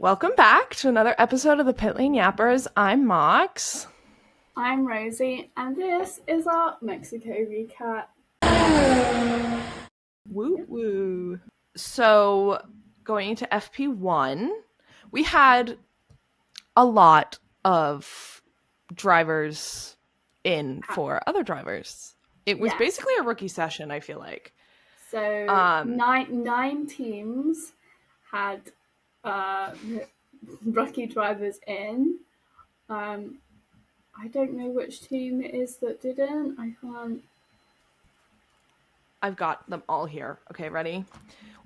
Welcome back to another episode of the Pit Lane Yappers. I'm Mox. I'm Rosie, and this is our Mexico recap. Woo woo. So, going into FP1, we had a lot of drivers in for other drivers. It was basically a rookie session, I feel like. So nine teams had rookie drivers in. I don't know which team it is that didn't. I can't. I've got them all here. Okay, ready?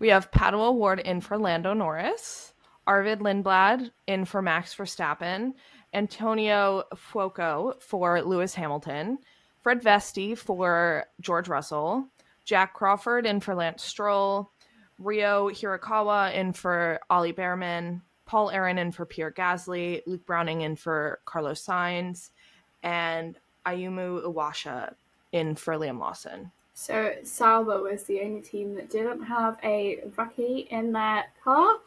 We have Pato Award in for Lando Norris, Arvid Lindblad in for Max Verstappen, Antonio Fuoco for Lewis Hamilton, Fred Vesti for George Russell, Jack Crawford in for Lance Stroll, Rio Hirakawa in for Ollie Behrman, Paul Aaron in for Pierre Gasly, Luke Browning in for Carlos Sainz, and Ayumu Iwasha in for Liam Lawson. So Sauber was the only team that didn't have a rookie in their car.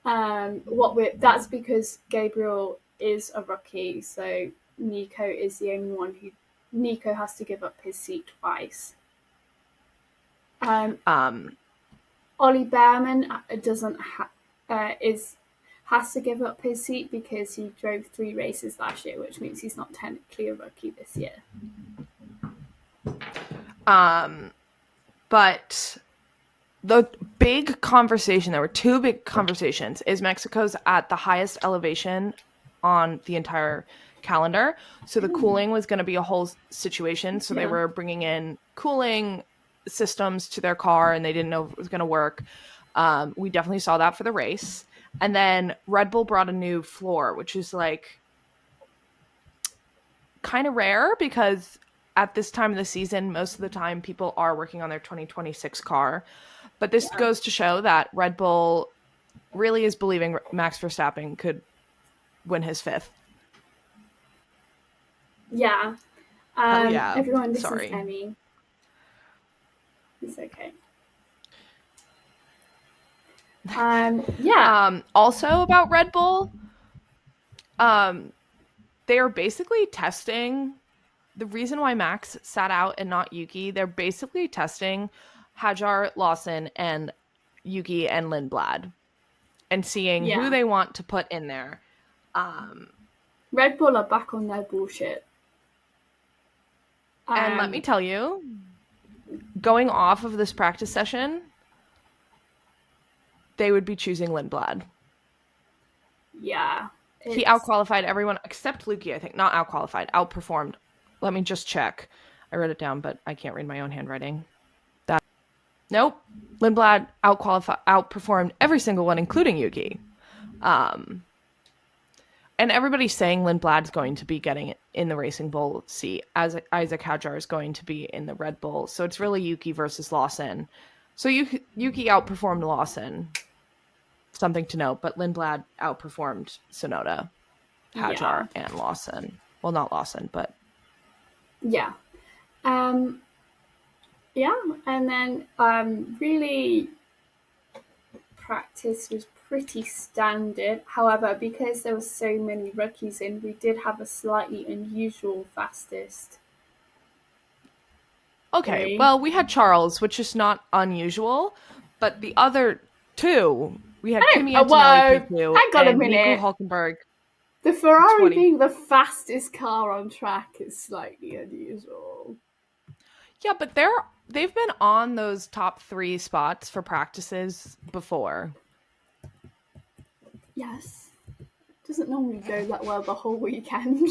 That's because Gabriel is a rookie, so Nico is the only one who Nico has to give up his seat twice. Ollie Behrman has to give up his seat because he drove 3 races last year, which means he's not technically a rookie this year. But the big conversation, there were 2 big conversations, is Mexico's at the highest elevation on the entire calendar. So the cooling was going to be a whole situation. So they were bringing in cooling systems to their car and they didn't know if it was going to work. We definitely saw that for the race. And then Red Bull brought a new floor, which is like kind of rare because at this time of the season, most of the time people are working on their 2026 car. But this goes to show that Red Bull really is believing Max Verstappen could win his 5th. Yeah. Yeah. Everyone, this Sorry. is Emmy. It's okay. Also about Red Bull, they are basically testing the reason why Max sat out and not Yuki. They're basically testing Hajar, Lawson, and Yuki and Lindblad and seeing who they want to put in there. Red Bull are back on their bullshit. And let me tell you, going off of this practice session, they would be choosing Lindblad. Yeah. He outqualified everyone except Lukey, I think. Not outqualified, outperformed. Let me just check. I wrote it down, but I can't read my own handwriting. Nope. Lindblad outperformed every single one, including Yuki. And everybody's saying Lindblad's going to be getting it in the Racing Bull seat, as Isaac Hajar is going to be in the Red Bull. So it's really Yuki versus Lawson. So Yuki outperformed Lawson. Something to note, but Lindblad outperformed Tsunoda, Hajar, and Lawson. Well, not Lawson, but... Yeah. Yeah, and then really practice was pretty standard. However, because there were so many rookies in, we did have a slightly unusual fastest. Okay, well, we had Charles, which is not unusual, but the other 2, we had Kimi Antonelli P2 and Nico Hulkenberg. The Ferrari being the fastest car on track is slightly unusual. Yeah, but they've been on those top 3 spots for practices before. Yes. It doesn't normally go that well the whole weekend.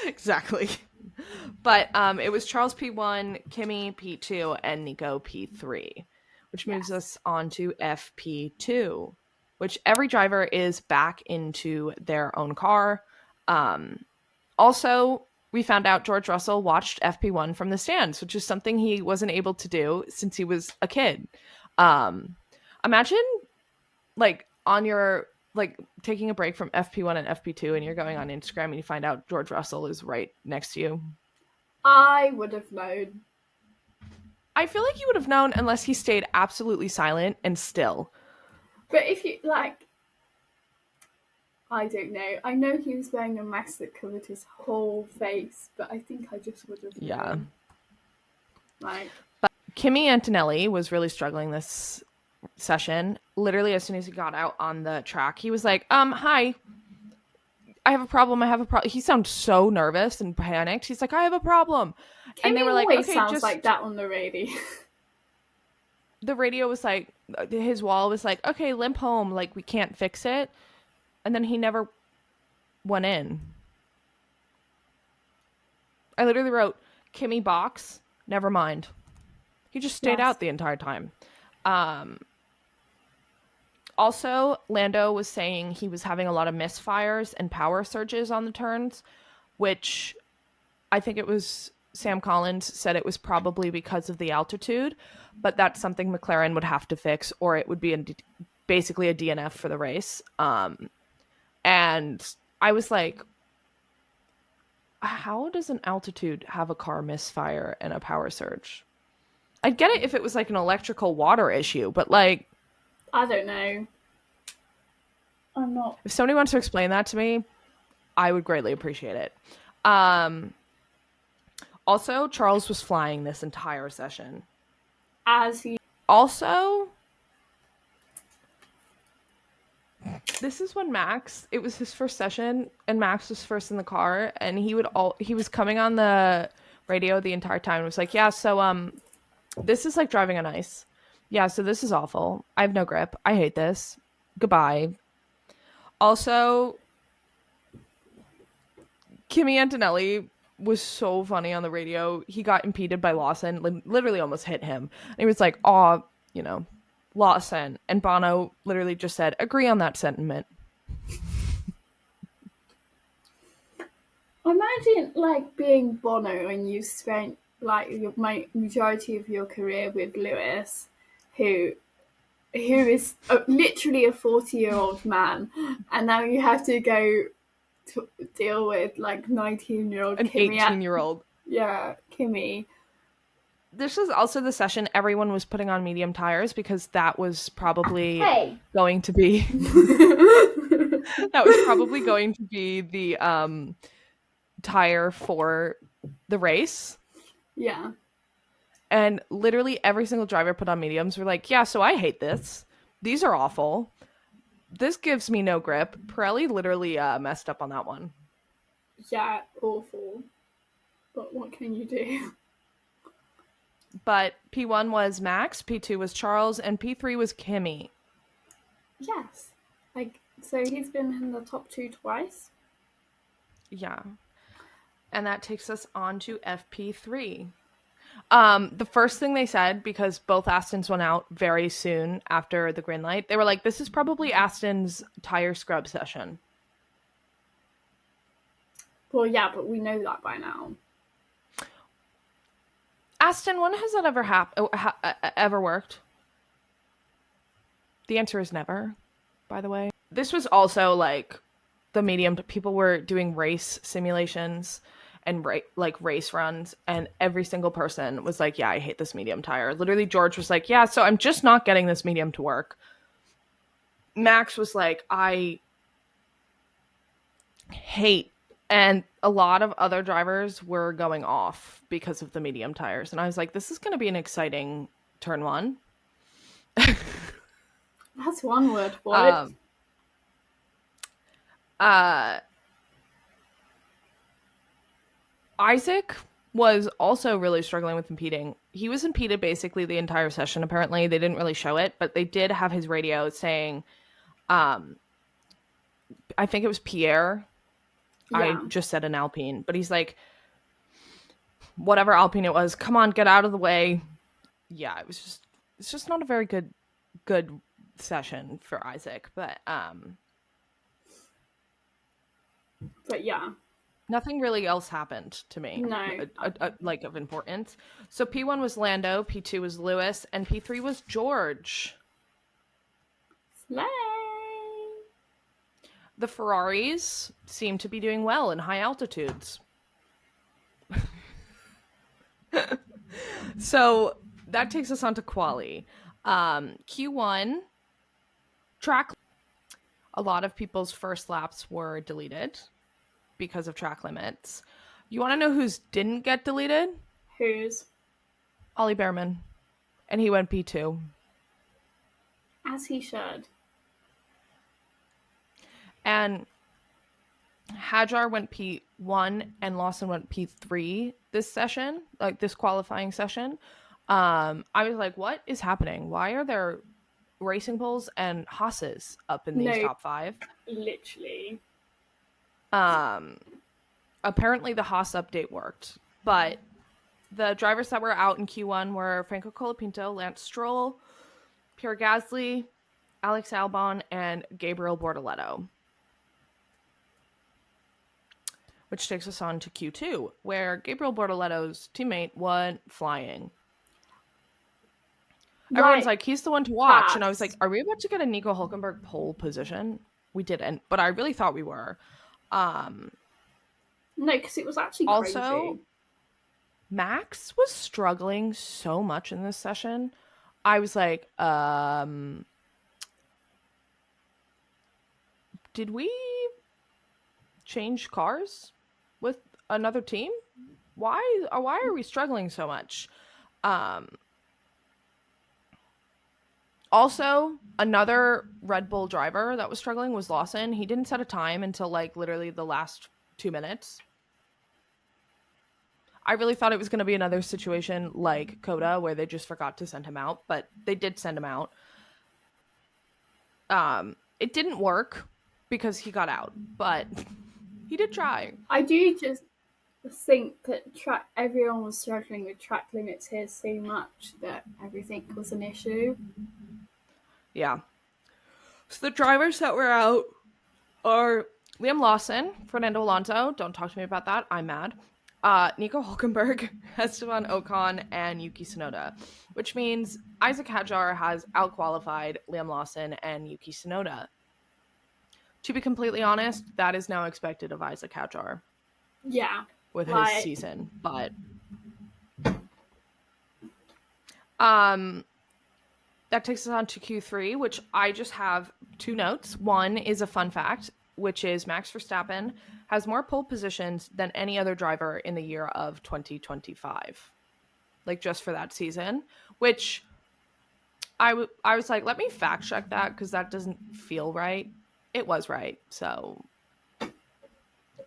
Exactly. But it was Charles P1, Kimi P2, and Nico P3, which moves us on to FP2, which every driver is back into their own car. Also, we found out George Russell watched FP1 from the stands, which is something he wasn't able to do since he was a kid. Imagine, like, on your, like, taking a break from FP1 and FP2 and you're going on Instagram and you find out George Russell is right next to you. I would have known. I feel like you would have known unless he stayed absolutely silent and still. But if you, like, I don't know. I know he was wearing a mask that covered his whole face, but I think I just would have Yeah. known. Like, Kimi Antonelli was really struggling this session. Literally, as soon as he got out on the track, he was like, hi, I have a problem. I have a problem. He sounded so nervous and panicked. He's like, I have a problem. And they Kimmy were like, always okay, sounds like just, that on the radio. the radio was like, his wall was like, okay, limp home. Like, we can't fix it. And then he never went in. I literally wrote, Kimmy box, never mind. He just stayed Yes. out the entire time. Um, Also, Lando was saying he was having a lot of misfires and power surges on the turns, which I think it was Sam Collins said it was probably because of the altitude, but that's something McLaren would have to fix, or it would be basically a DNF for the race. And I was like, how does an altitude have a car misfire and a power surge? I'd get it if it was like an electrical water issue, but like, I don't know. I'm not. if somebody wants to explain that to me, I would greatly appreciate it. Um, Also, Charles was flying this entire session. As he. Also, this is when Max, it was his first session, and Max was first in the car, and he was coming on the radio the entire time and was like, yeah, so this is like driving on ice. Yeah, so this is awful. I have no grip. I hate this. Goodbye. Also, Kimi Antonelli was so funny on the radio. He got impeded by Lawson, literally almost hit him. And he was like, "Oh, Lawson." And Bono literally just said, "Agree on that sentiment." Imagine like being Bono and you spent like your majority of your career with Lewis, who is literally a 40-year-old man, and now you have to go to deal with like 19-year-old An Kimmy. 18-year-old. Yeah, Kimmy. This was also the session everyone was putting on medium tires because that was probably Hey. going to be the tire for the race. Yeah. And literally every single driver put on mediums were like, yeah, so I hate this. These are awful. This gives me no grip. Pirelli literally messed up on that one. Yeah, awful. But what can you do? But P1 was Max, P2 was Charles, and P3 was Kimi. Yes. Like, so he's been in the top two twice. Yeah. And that takes us on to FP3. The first thing they said, because both Astons went out very soon after the green light, they were like, this is probably Aston's tire scrub session. Well, yeah, but we know that by now. Aston, when has that ever worked? The answer is never, by the way. This was also like the medium. People were doing race simulations and race runs, and every single person was like, yeah, I hate this medium tire. Literally, George was like, yeah, so I'm just not getting this medium to work. Max was like, I hate, and a lot of other drivers were going off because of the medium tires. And I was like, this is going to be an exciting turn one. That's one word for it. Isaac was also really struggling with impeding. He was impeded basically the entire session. Apparently, they didn't really show it, but they did have his radio saying, I think it was Pierre. Yeah. I just said an Alpine, but he's like, whatever Alpine it was, come on, get out of the way. Yeah, it's just not a very good session for Isaac, but yeah. Nothing really else happened to me. No. Like of importance. So P1 was Lando, P2 was Lewis, and P3 was George. Slay! The Ferraris seem to be doing well in high altitudes. So that takes us on to quali. Q1 track. a lot of people's first laps were deleted because of track limits. You want to know whose didn't get deleted? Who's? Ollie Behrman. And he went P2. As he should. And Hadjar went P1 and Lawson went P3 this session, like this qualifying session. I was like, what is happening? Why are there racing bulls and Haas's up in these No, top 5? literally. Apparently the Haas update worked, but the drivers that were out in Q1 were Franco Colapinto, Lance Stroll, Pierre Gasly, Alex Albon, and Gabriel Bortoleto. Which takes us on to Q2, where Gabriel Bortoleto's teammate went flying. Everyone's like, he's the one to watch. Fast. And I was like, are we about to get a Nico Hulkenberg pole position? We didn't, but I really thought we were. No, because it was actually also, crazy. Max was struggling so much in this session. I was like, did we change cars with another team? Why are we struggling so much? Also, another Red Bull driver that was struggling was Lawson. He didn't set a time until like literally the last 2 minutes. I really thought it was going to be another situation like Coda where they just forgot to send him out, but they did send him out. It didn't work because he got out, but he did try. I do just think that everyone was struggling with track limits here so much that everything was an issue. Yeah. So the drivers that were out are Liam Lawson, Fernando Alonso. Don't talk to me about that. I'm mad. Nico Hulkenberg, Esteban Ocon, and Yuki Tsunoda, which means Isaac Hadjar has outqualified Liam Lawson and Yuki Tsunoda. To be completely honest, that is now expected of Isaac Hadjar. Yeah. With his season, but that takes us on to Q3, which I just have 2 notes. One is a fun fact, which is Max Verstappen has more pole positions than any other driver in the year of 2025. Like, just for that season, which I was like, let me fact check that because that doesn't feel right. It was right, so.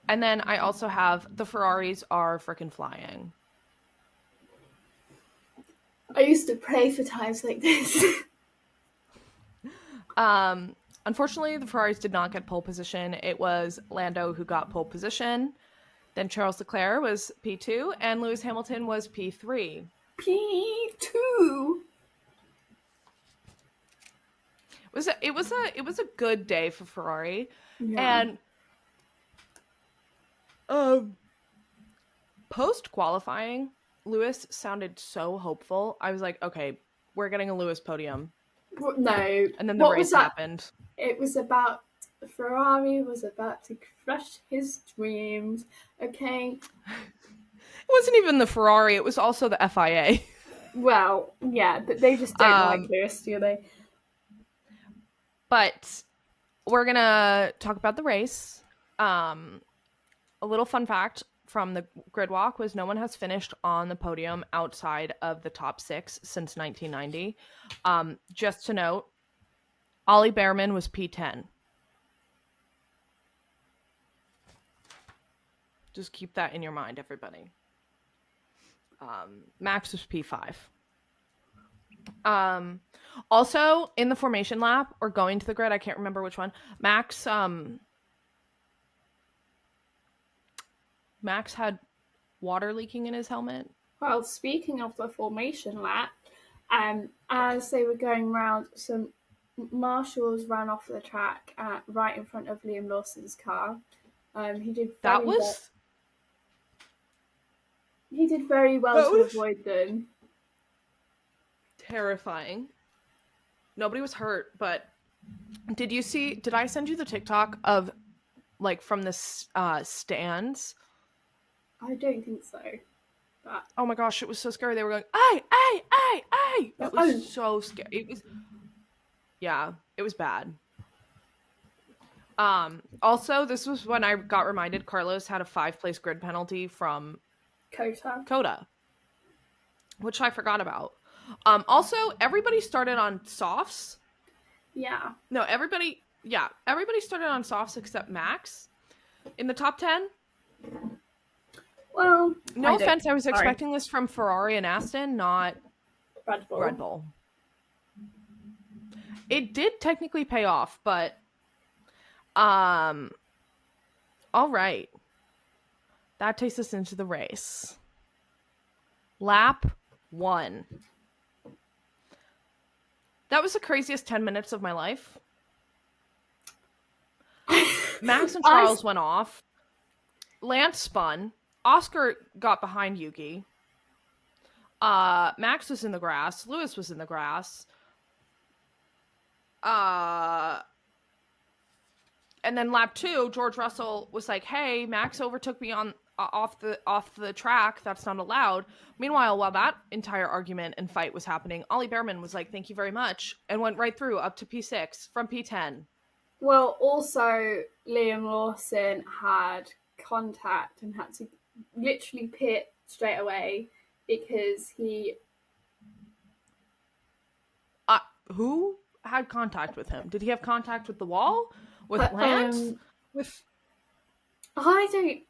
And then I also have the Ferraris are freaking flying. I used to pray for times like this. Unfortunately, the Ferraris did not get pole position. It was Lando who got pole position. Then Charles Leclerc was P2 and Lewis Hamilton was P3. P2. It was a good day for Ferrari. Yeah. And post qualifying, Lewis sounded so hopeful. I was like, okay, we're getting a Lewis podium. No. And then the race happened. It was about Ferrari was about to crush his dreams. Okay. It wasn't even the Ferrari, it was also the FIA. Well, yeah, but they just don't like Lewis, do they? But we're going to talk about the race. A little fun fact from the grid walk was no one has finished on the podium outside of the top 6 since 1990. Just to note, Ollie Behrman was P10. Just keep that in your mind, everybody. Max was P5. Also, in the formation lap or going to the grid, I can't remember which one, Max had water leaking in his helmet. Well, speaking of the formation lap, as they were going round, some marshals ran off the track right in front of Liam Lawson's car. He did very well to avoid them. Terrifying. Nobody was hurt, but did I send you the TikTok of like from the stands? I don't think so. But... Oh my gosh, it was so scary. They were going, "Ay!" It was so scary. It was bad. Also, this was when I got reminded Carlos had a 5-place grid penalty from Kota. Coda, which I forgot about. Also, everybody started on softs. Yeah. No, everybody started on softs except Max in the top 10. Well, No I don't. offense, I was Sorry. expecting this from Ferrari and Aston, not Red Bull. Red Bull. It did technically pay off, but all right. That takes us into the race. Lap 1. That was the craziest 10 minutes of my life. Max and Charles went off. Lance spun. Oscar got behind Yuki. Max was in the grass. Lewis was in the grass. And then lap 2, George Russell was like, "Hey, Max overtook me on off the track. That's not allowed." Meanwhile, while that entire argument and fight was happening, Ollie Behrman was like, "Thank you very much," and went right through up to P6 from P10. Well, also Liam Lawson had contact and had to literally pit straight away because he. Who had contact with him? Did he have contact with the wall? With Lance? With I don't.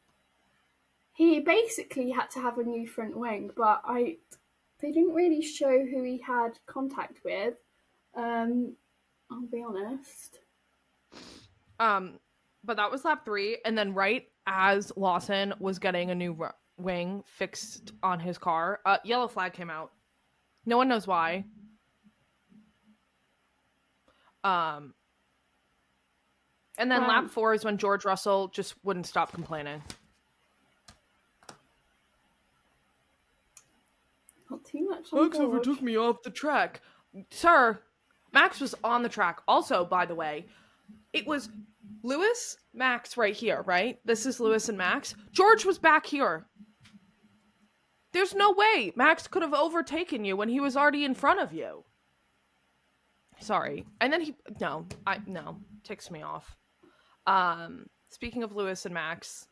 He basically had to have a new front wing, but they didn't really show who he had contact with. I'll be honest. But that was lap 3, and then right as Lawson was getting a new wing fixed on his car, yellow flag came out. No one knows why. And then lap 4 is when George Russell just wouldn't stop complaining. Not too much. Max overtook me off the track. Sir, Max was on the track. Also, by the way, it was Lewis, Max right here, right? This is Lewis and Max. George was back here. There's no way Max could have overtaken you when he was already in front of you. Sorry. And then ticks me off. Speaking of Lewis and Max,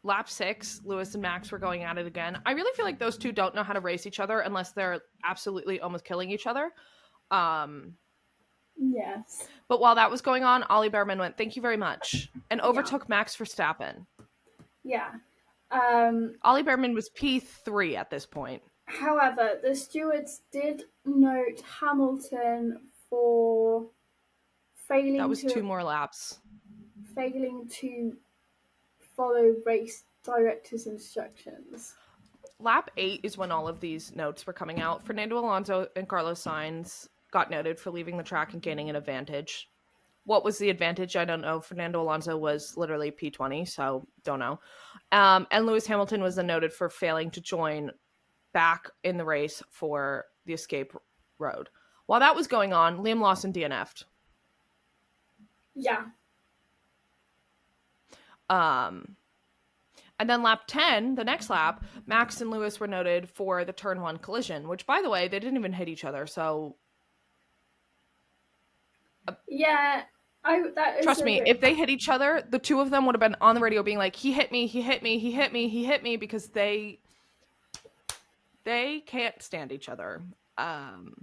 lap 6, Lewis and Max were going at it again. I really feel like those two don't know how to race each other unless they're absolutely almost killing each other. Yes. But while that was going on, Ollie Behrman went, "Thank you very much," and overtook Max Verstappen. Yeah. Ollie Behrman was P3 at this point. However, the stewards did note Hamilton for failing. That was 2 more laps. Failing to follow race director's instructions. Lap 8 is when all of these notes were coming out. Fernando Alonso and Carlos Sainz got noted for leaving the track and gaining an advantage. What was the advantage? I don't know. Fernando Alonso was literally P20, so don't know. And Lewis Hamilton was then noted for failing to join back in the race for the escape road. While that was going on, Liam Lawson DNF'd. Yeah. And then lap 10, the next lap, Max and Lewis were noted for the turn 1 collision, which, by the way, they didn't even hit each other, so... Yeah, trust me, if they hit each other, the two of them would have been on the radio being like, he hit me, he hit me, he hit me, he hit me, because they can't stand each other. And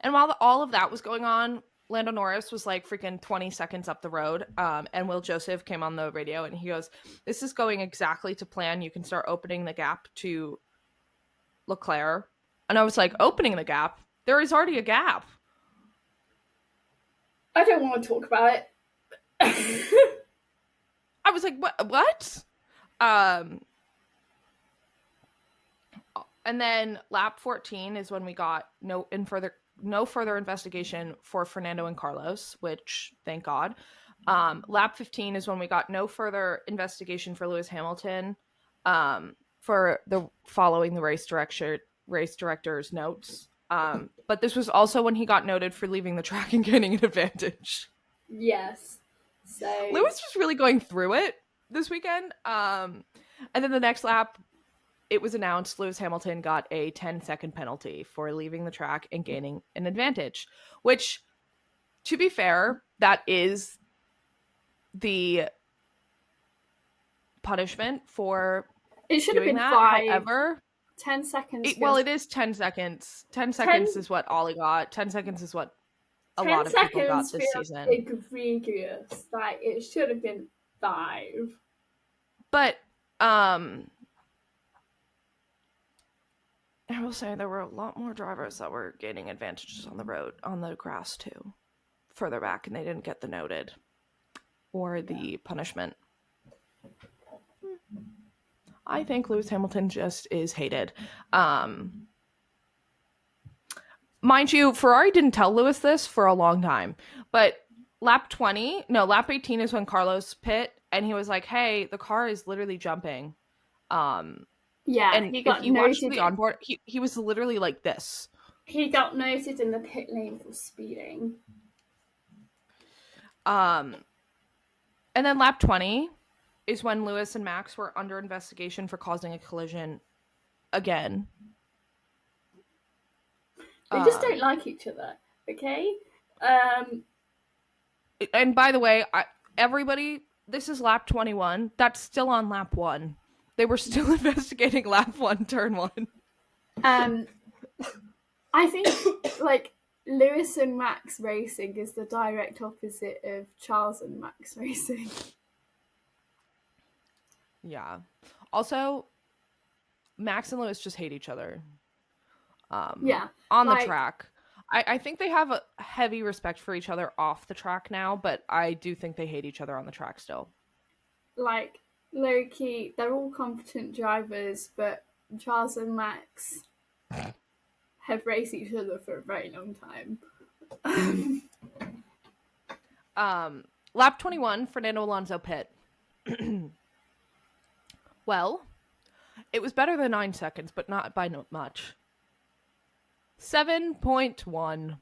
while all of that was going on, Lando Norris was like freaking 20 seconds up the road, and Will Joseph came on the radio and he goes, "This is going exactly to plan. You can start opening the gap to Leclerc." And I was like, "Opening the gap? There is already a gap." I don't want to talk about it. I was like, what? And then lap 14 is when we got no further investigation for Fernando and Carlos, which thank God. Lap 15 is when we got no further investigation for Lewis Hamilton for the following the race director's notes. But this was also when he got noted for leaving the track and gaining an advantage. Yes. So Lewis was really going through it this weekend. And then the next lap, it was announced Lewis Hamilton got a 10-second penalty for leaving the track and gaining an advantage, which, to be fair, that is the punishment for It should have doing been that. 5. However, 10 seconds well, feels. it is 10 seconds. 10 seconds 10, is what Ollie got. 10 seconds is what a 10 lot of people got seconds this feels season. egregious. Like, it should have been 5. But I will say there were a lot more drivers that were gaining advantages on the road, on the grass too, further back, and they didn't get the noted or the punishment. I think Lewis Hamilton just is hated. Mind you, Ferrari didn't tell Lewis this for a long time, but lap 18 is when Carlos pit, and he was like, hey, the car is literally jumping. Yeah, And he if got you watch noted. the onboard, he was literally like this. He got noted in the pit lane for speeding. And then lap 20 is when Lewis and Max were under investigation for causing a collision again. They just don't like each other, okay? And by the way, everybody, this is lap 21. That's still on lap 1. They were still investigating lap 1, turn 1. I think, like, Lewis and Max racing is the direct opposite of Charles and Max racing. Yeah. Also, Max and Lewis just hate each other. Yeah. On the track. I think they have a heavy respect for each other off the track now, but I do think they hate each other on the track still. Like, low key, they're all competent drivers, but Charles and Max have raced each other for a very long time. Lap 21, Fernando Alonso pit. Well, it was better than 9 seconds, but not by much. 7.1.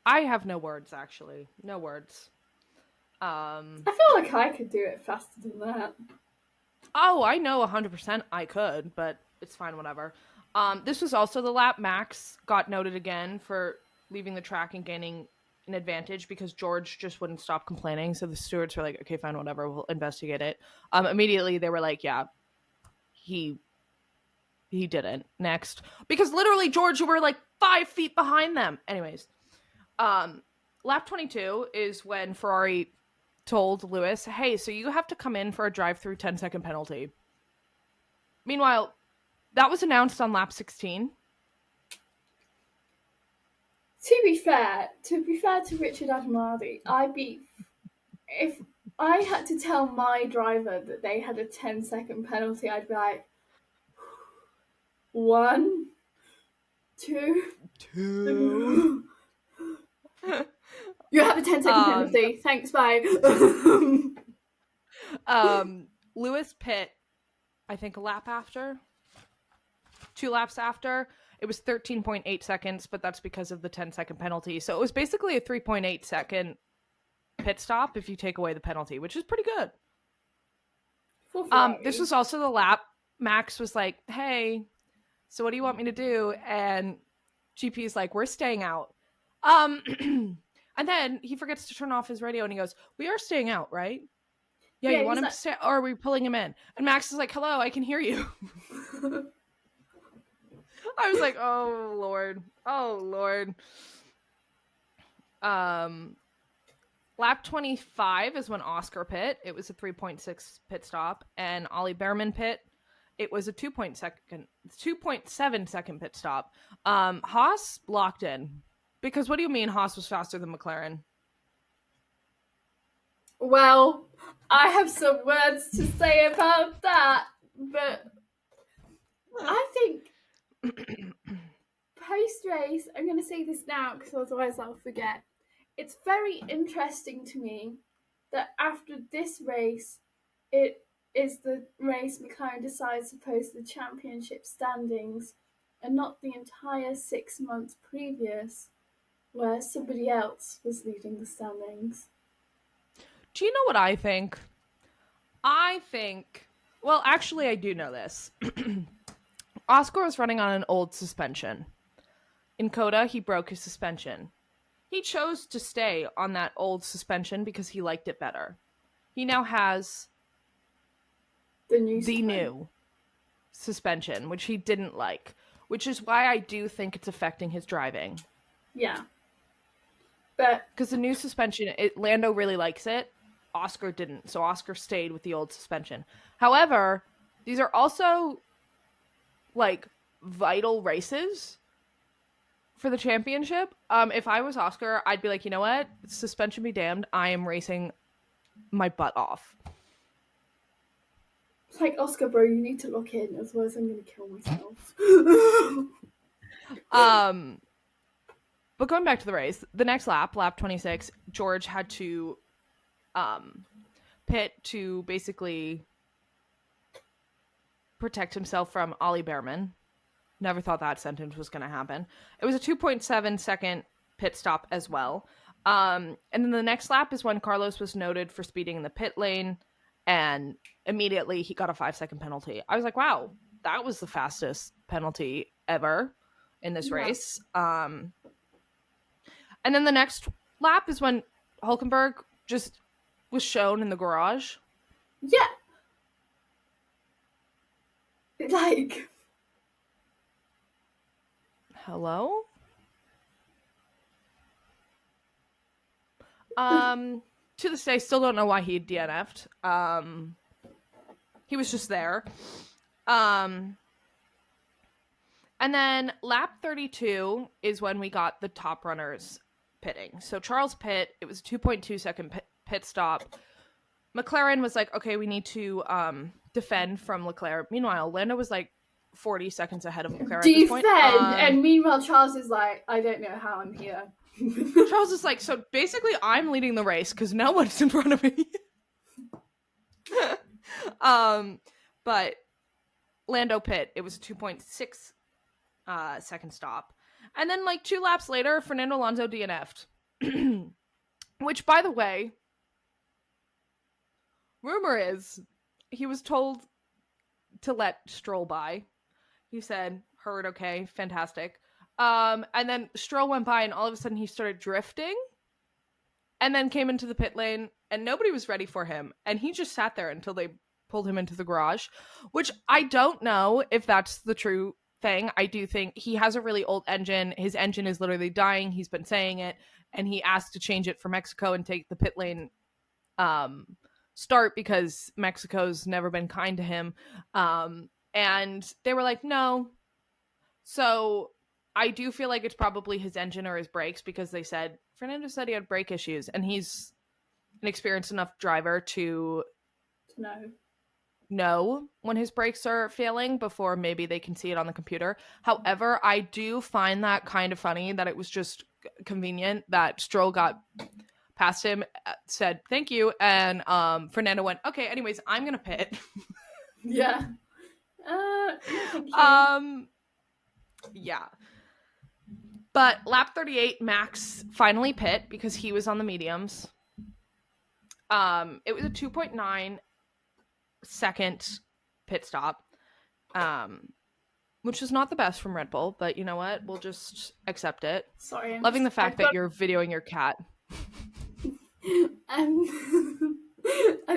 I have no words, actually. No words. I feel like I could do it faster than that. Oh, I know 100% I could, but it's fine, whatever. This was also the lap Max got noted again for leaving the track and gaining an advantage because George just wouldn't stop complaining. So the stewards were like, okay, fine, whatever, we'll investigate it. Immediately they were like, yeah, he didn't. Next. Because literally, George, you were like 5 feet behind them. Anyways, lap 22 is when Ferrari told Lewis, hey, so you have to come in for a drive-through 10-second penalty. Meanwhile, that was announced on lap 16. To be fair to Richard Adamadi, if I had to tell my driver that they had a 10-second penalty, I'd be like, 1, 2. You have a 10-second penalty. Thanks, bye. Lewis pit, I think a lap after. 2 laps after. It was 13.8 seconds, but that's because of the 10-second penalty. So it was basically a 3.8 second pit stop if you take away the penalty, which is pretty good. This was also the lap Max was like, hey, so what do you want me to do? And GP's like, we're staying out. And then he forgets to turn off his radio and he goes, we are staying out, right? Yeah, you want him to stay, or are we pulling him in? And Max is like, hello, I can hear you. I was like, oh, Lord. Oh, Lord. Lap 25 is when Oscar pit. It was a 3.6 pit stop. And Ollie Behrman pit. It was a 2.7 second pit stop. Haas locked in. Because what do you mean Haas was faster than McLaren? Well, I have some words to say about that, but I think post-race, I'm going to say this now because otherwise I'll forget. It's very interesting to me that after this race, it is the race McLaren decides to post the championship standings and not the entire 6 months previous where somebody else was leading the standings. Do you know what I think? Well, actually, I do know this. Oscar was running on an old suspension. In Coda, he broke his suspension. He chose to stay on that old suspension because he liked it better. He now has The new the suspension. new suspension, which he didn't like, which is why I do think it's affecting his driving. Yeah. But Because the new suspension, Lando really likes it. Oscar didn't, so Oscar stayed with the old suspension. However, these are also like vital races for the championship. If I was Oscar, I'd be like, you know what? Suspension be damned. I am racing my butt off. it's like, Oscar, bro, you need to lock in, otherwise I'm going to kill myself. But going back to the race, the next lap, lap 26, George had to pit to basically protect himself from Ollie Behrman. Never thought that sentence was going to happen. It was a 2.7 second pit stop as well. And then the next lap is when Carlos was noted for speeding in the pit lane, and immediately he got a 5-second penalty. I was like, wow, that was the fastest penalty ever in this race. And then the next lap is when Hulkenberg just was shown in the garage. Yeah. Like, hello? To this day, still don't know why he DNF'd. He was just there. And then lap 32 is when we got the top runners pitting. So Charles pit, it was a 2.2 second pit stop. McLaren was like, okay, we need to defend from Leclerc. Meanwhile, Lando was like 40 seconds ahead of Leclerc at this point. and meanwhile Charles is like, I don't know how I'm here. Charles is like, so basically I'm leading the race because no one's in front of me. But Lando pit, it was a 2.6 second stop. And then like 2 laps later, Fernando Alonso DNF'd. Which, by the way, rumor is he was told to let Stroll by. He said, heard, okay, fantastic. And then Stroll went by and all of a sudden he started drifting and then came into the pit lane and nobody was ready for him. And he just sat there until they pulled him into the garage, which I don't know if that's the true thing. I do think he has a really old engine. His engine is literally dying. He's been saying it, and he asked to change it for Mexico and take the pit lane start because Mexico's never been kind to him. And they were like, no. So I do feel like it's probably his engine or his brakes because they said, Fernando said he had brake issues, and he's an experienced enough driver to know when his brakes are failing before maybe they can see it on the computer. However, I do find that kind of funny that it was just convenient that Stroll got past him, said thank you, and Fernando went, okay, anyways, I'm gonna pit. Yeah. Thank you. Yeah. But lap 38, Max finally pit because he was on the mediums. It was a 2.9 second pit stop, which is not the best from Red Bull, but you know what? We'll just accept it. Sorry. Loving the fact that you're videoing your cat. I'm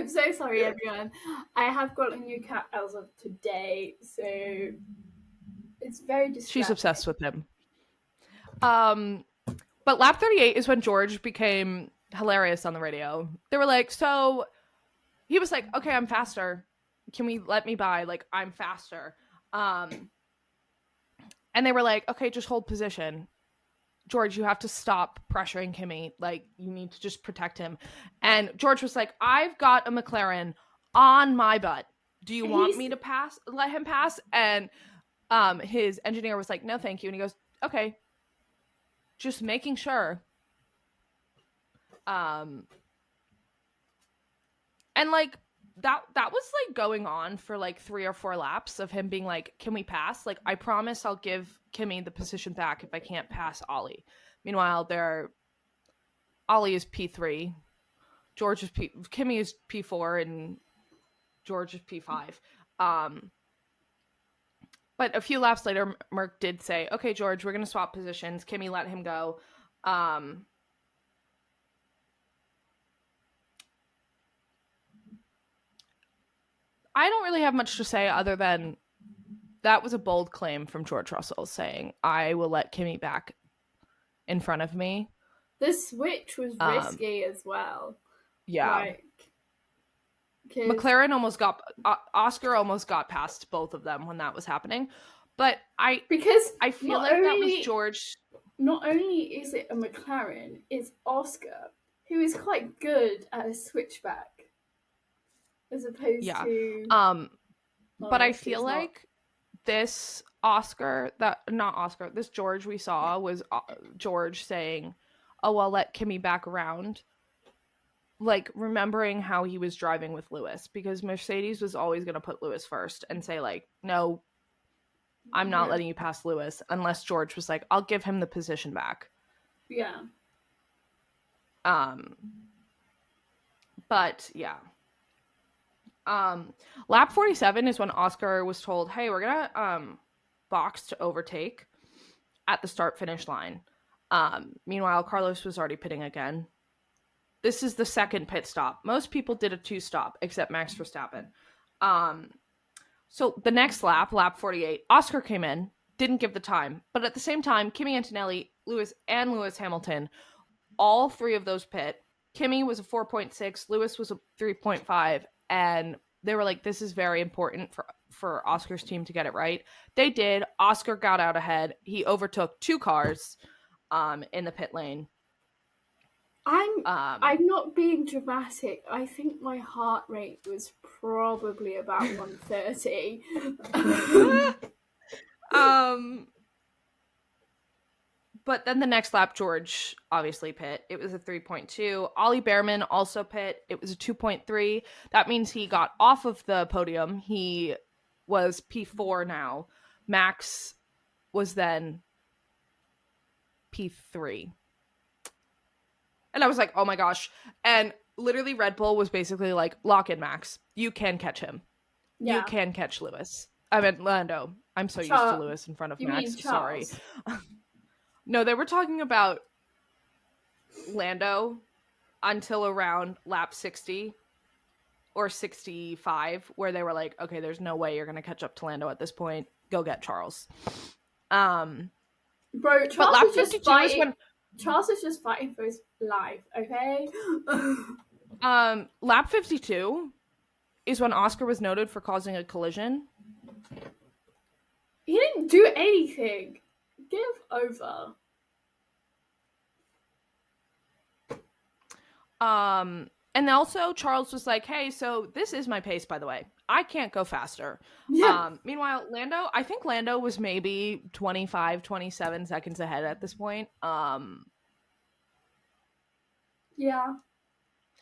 so sorry, everyone. I have got a new cat as of today, so it's very distracting. She's obsessed with him. But lap 38 is when George became hilarious on the radio. They were like, so he was like, okay, I'm faster. Can we let me by? Like, I'm faster. And they were like, okay, just hold position. George, you have to stop pressuring Kimi. Like, you need to just protect him. And George was like, I've got a McLaren on my butt. Do you want me to let him pass? And his engineer was like, no, thank you. And he goes, okay, just making sure. And like, that was like going on for like 3 or 4 laps of him being like, can we pass? Like, I promise I'll give Kimi the position back if I can't pass Ollie. Meanwhile, Ollie is P3, Kimi is P4, and George is P5. But But a few laps later, Merck did say, "Okay, George, we're going to swap positions." Kimi let him go. I don't really have much to say other than that was a bold claim from George Russell saying, "I will let Kimi back in front of me." The switch was risky as well. Yeah. Like, because McLaren almost got Oscar almost got past both of them when that was happening. But I feel not like that was only George. not only is it a McLaren, it's Oscar, who is quite good at a switchback, as opposed Yeah. to But I Norris, feel who's not. like this this George we saw was George saying, "Oh, I'll let Kimi back around." Like remembering how he was driving with Lewis, because Mercedes was always going to put Lewis first and say like, "No, I'm not Yeah. letting you pass Lewis," unless George was like, "I'll give him the position back." Yeah. But yeah. Lap 47 is when Oscar was told, "Hey, we're gonna box to overtake at the start finish line." Meanwhile, Carlos was already pitting again. This is the second pit stop. Most people did a 2-stop except Max Verstappen. So the next lap, lap 48, Oscar came in, didn't give the time, but at the same time, Kimi Antonelli, Lewis Hamilton, all three of those pit. Kimi was a 4.6, Lewis was a 3.5, and they were like, "This is very important for Oscar's team to get it right." They did. Oscar got out ahead. He overtook 2 cars in the pit lane. I'm not being dramatic. I think my heart rate was probably about 130. But then the next lap, George obviously pit. It was a 3.2. Ollie Behrman also pit. It was a 2.3. That means he got off of the podium. He was P4 now. Max was then P3. And I was like, "Oh my gosh." And literally Red Bull was basically like, "Lock in Max. You can catch him. You Yeah. can catch Lewis." I mean, Lando. I'm so used to Lewis in front of You Max. mean Sorry. Charles? No, they were talking about Lando until around lap 60 or 65, where they were like, "Okay, there's no way you're going to catch up to Lando at this point. Go get Charles." Bro, But Charles lap is just 52 is fighting. when Charles is just fighting for his life, okay? lap 52 is when Oscar was noted for causing a collision. He didn't do anything. Give over. And also Charles was like, "Hey, so this is my pace, by the way. I can't go faster." Yeah. Meanwhile, I think Lando was maybe 25, 27 seconds ahead at this point. Yeah.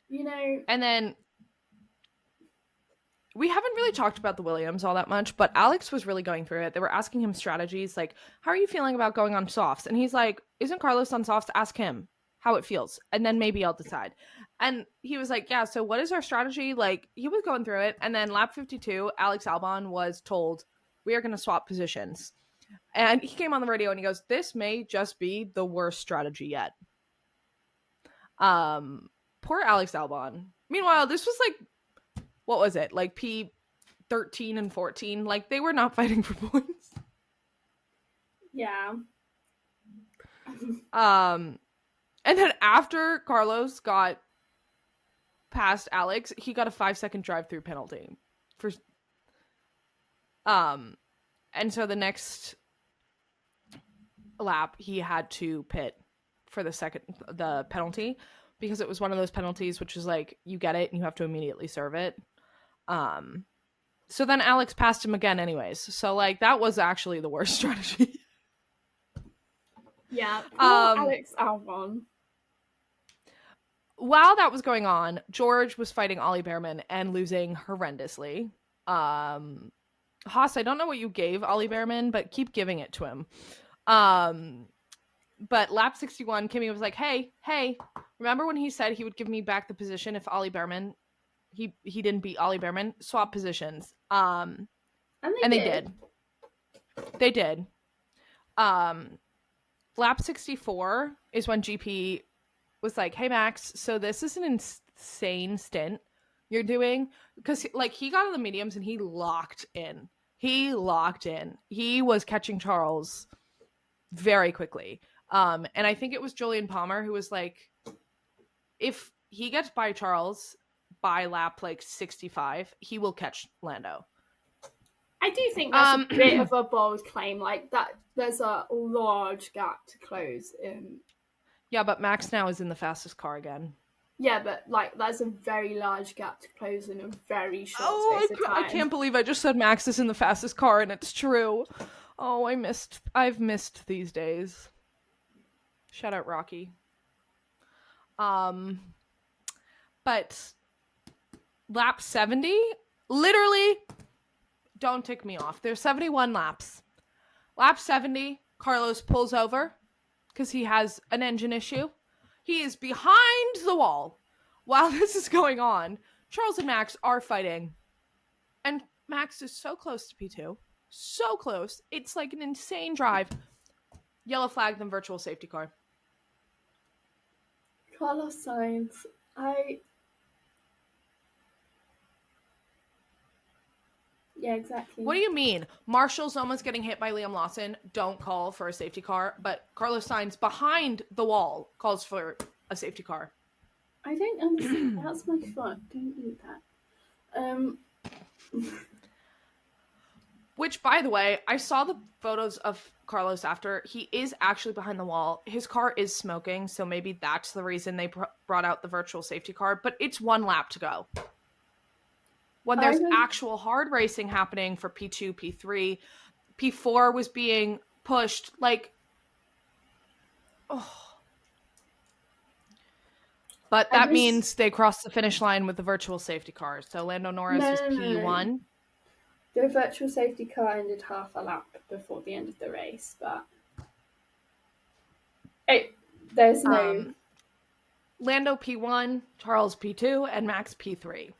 You know. And then we haven't really talked about the Williams all that much, but Alex was really going through it. They were asking him strategies like, "How are you feeling about going on softs?" And he's like, "Isn't Carlos on softs? Ask him how it feels, and then maybe I'll decide." And he was like, "Yeah, so what is our strategy?" Like, he was going through it. And then lap 52, Alex Albon was told, "We are going to swap positions." And he came on the radio and he goes, "This may just be the worst strategy yet." Poor Alex Albon. Meanwhile, this was like, what was it? Like P13 and 14. Like, they were not fighting for points. Yeah. And then after Carlos got past Alex, he got a 5-second drive-through penalty for and so the next lap he had to pit for the penalty, because it was one of those penalties which is like, you get it and you have to immediately serve it. So then Alex passed him again anyways. So like, that was actually the worst strategy. Yeah. Poor Alex Albon. While that was going on, George was fighting Ollie Behrman and losing horrendously. Haas, I don't know what you gave Ollie Behrman, but keep giving it to him. But lap 61, Kimi was like, hey, remember when he said he would give me back the position if Ollie Behrman, he didn't beat Ollie Behrman? Swap positions. And they did. They did. Lap 64 is when GP was like, "Hey Max, so this is an insane stint you're doing," because like he got on the mediums and he locked in. He was catching Charles very quickly. And I think it was Julian Palmer who was like, if he gets by Charles by lap like 65, he will catch Lando. I do think that's a bit of a bold claim. Like that, there's a large gap to close in. Yeah, but Max now is in the fastest car again. Yeah, but like that's a very large gap to close in a very short space of time. I can't believe I just said Max is in the fastest car and it's true. Oh, I've missed these days. Shout out Rocky. But lap 70, literally, don't tick me off. There's 71 laps. Lap 70, Carlos pulls over because he has an engine issue. He is behind the wall. While this is going on, Charles and Max are fighting. And Max is so close to P2. So close. It's like an insane drive. Yellow flag, then virtual safety car. Carlos Sainz, yeah, exactly. What do you mean? Marshall's almost getting hit by Liam Lawson. Don't call for a safety car. But Carlos Sainz behind the wall calls for a safety car. I don't understand. That's my fault. Don't eat that. Which, by the way, I saw the photos of Carlos after. He is actually behind the wall. His car is smoking, so maybe that's the reason they brought out the virtual safety car. But it's one lap to go. When there's actual hard racing happening for P2, P3, P4 was being pushed. Like, oh. But that means they crossed the finish line with the virtual safety car. So Lando Norris was P1. No. The virtual safety car ended half a lap before the end of the race, but there's no... Lando P1, Charles P2, and Max P3.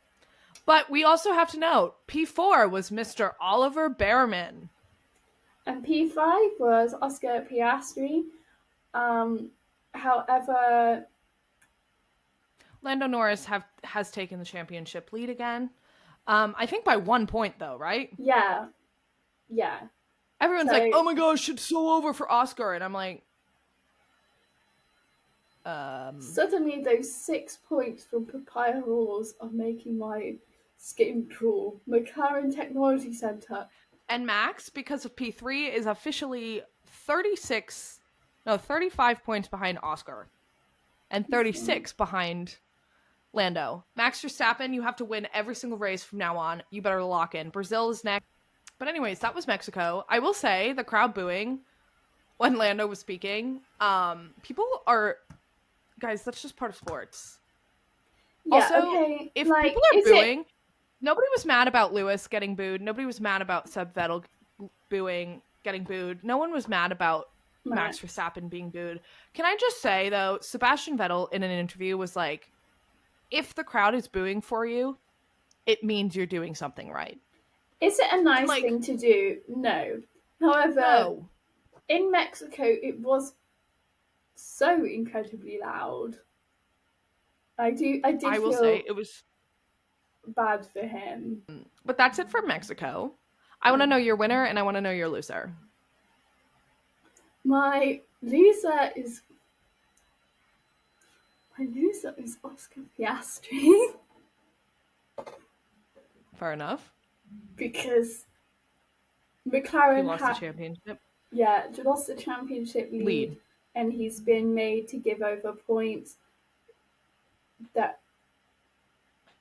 But we also have to note, P4 was Mr. Oliver Behrman. And P5 was Oscar Piastri. However... Lando Norris has taken the championship lead again. I think by 1 point, though, right? Yeah. Everyone's like, oh my gosh, it's so over for Oscar. And I'm like... Suddenly those 6 points from Papaya Rules are making my skin crawl. McLaren Technology Centre. And Max, because of P3, is officially 35 points behind Oscar. And 36 behind Lando. Max Verstappen, you have to win every single race from now on. You better lock in. Brazil is next. But anyways, that was Mexico. I will say, the crowd booing when Lando was speaking, people are... Guys, that's just part of sports. Yeah, also, okay. if people are booing... Nobody was mad about Lewis getting booed. Nobody was mad about Seb Vettel getting booed. No one was mad about Max Verstappen being booed. Can I just say, though, Sebastian Vettel in an interview was like, if the crowd is booing for you, it means you're doing something right. Is it a nice thing to do? No. However, in Mexico, it was so incredibly loud. I will say it was bad for him. But that's it for Mexico. I want to know your winner and I want to know your loser. My loser is Oscar Piastri. Fair enough. Because McLaren lost the championship. Yeah, lost the championship lead. And he's been made to give over points that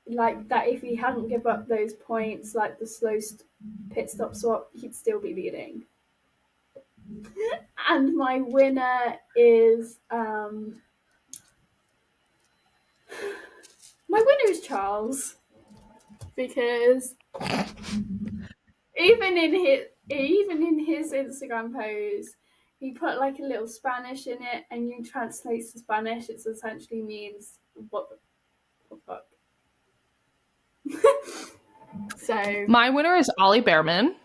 if he hadn't give up those points, like the slow pit stop swap, he'd still be leading. And my winner is Charles, because even in his Instagram post, he put like a little Spanish in it, and you translate to Spanish, it essentially means what the fuck. So my winner is Ollie Behrman.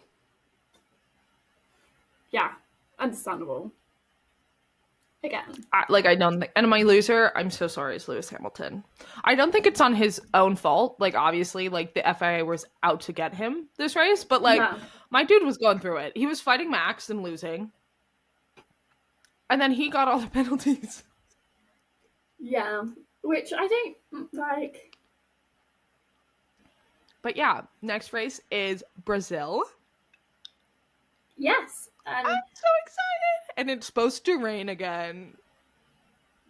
Yeah, understandable. Again. I don't think, and my loser, I'm so sorry, is Lewis Hamilton. I don't think it's on his own fault. Like, obviously, like the FIA was out to get him this race, but like No. my dude was going through it. He was fighting Max and losing, and then he got all the penalties. Yeah. Which I don't like. But yeah, next race is Brazil. Yes. I'm And so excited, and it's supposed to rain again.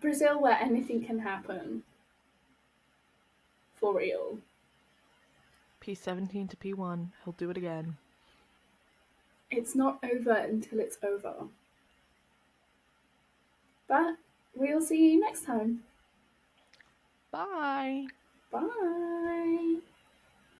Brazil, where anything can happen. For real. P17 to P1. He'll do it again. It's not over until it's over. But we'll see you next time. Bye. Bye.